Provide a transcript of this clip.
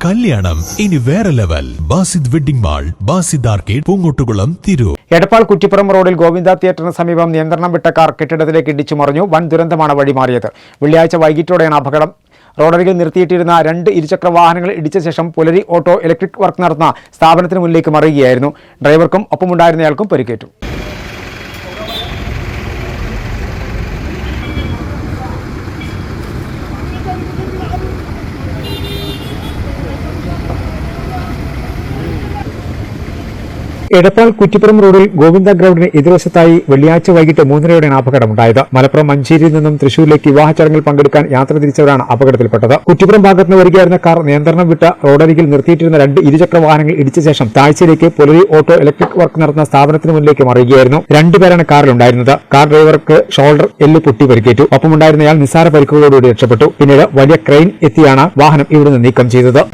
കല്യാണം ഇനി വേറെ level. Basid wedding mall, Basid arcade, Poongottukulam, Tirur. Edappal Kuttippuram റോഡിൽ ഗോവിന്ദ തിയേറ്ററിന് സമീപം നിയന്ത്രണം വിട്ട കാർ കെട്ടിടത്തിലേക്ക് ഇടിച്ചു മറിഞ്ഞു. വൻ ദുരന്തമാണ് വഴിമാറിയത്. വെള്ളിയാഴ്ച വൈകിട്ടോടെയാണ് അപകടം. റോഡരികിൽ നിർത്തിയിട്ടിരുന്ന 2 ഇരുചക്ര വാഹനങ്ങൾ ഇടിച്ച ശേഷം പുലരി ഓട്ടോ ഇലക്ട്രിക് വർക്ക് നടത്തുന്ന സ്ഥാപനത്തിന് മുന്നിലേക്ക് മറിയുകയായിരുന്നു. ഡ്രൈവർക്കും ഒപ്പമുണ്ടായിരുന്നയാൾക്കും പരിക്കേറ്റു. എടപ്പാൾ കുറ്റിപ്പുറം റോഡിൽ ഗോവിന്ദ ഗ്രൌണ്ടിന് എതിർവശത്തായി വെള്ളിയാഴ്ച വൈകിട്ട് 3:30യോടെയാണ് അപകടമുണ്ടായത്. മലപ്പുറം മഞ്ചേരിയിൽ നിന്നും തൃശൂരിലേക്ക് വിവാഹ ചടങ്ങിൽ പങ്കെടുക്കാൻ യാത്ര തിരിച്ചവരാണ് അപകടത്തിൽപ്പെട്ടത്. കുറ്റിപ്പുറം ഭാഗത്ത് നിന്ന് വരികയായിരുന്ന കാർ നിയന്ത്രണം വിട്ട റോഡരികിൽ നിർത്തിയിട്ടിരുന്ന 2 ഇരുചക്ര വാഹനങ്ങൾ ഇടിച്ച ശേഷം താഴ്ചയിലേക്ക് പുലരി ഓട്ടോ ഇലക്ട്രിക് വർക്ക് നടത്തുന്ന സ്ഥാപനത്തിന് മുന്നിലേക്ക് മറിയുകയായിരുന്നു. 2 പേരാണ് കാറിലുണ്ടായിരുന്നത്. കാർ ഡ്രൈവർക്ക് ഷോൾഡർ എല്ല് പൊട്ടി പരിക്കേറ്റു. ഒപ്പമുണ്ടായിരുന്നയാൾ നിസ്സാര പരിക്കുകളോടുകൂടി രക്ഷപ്പെട്ടു. പിന്നീട് വലിയ ക്രെയിൻ എത്തിയാണ് വാഹനം ഇവിടുന്ന് നീക്കം ചെയ്തത്.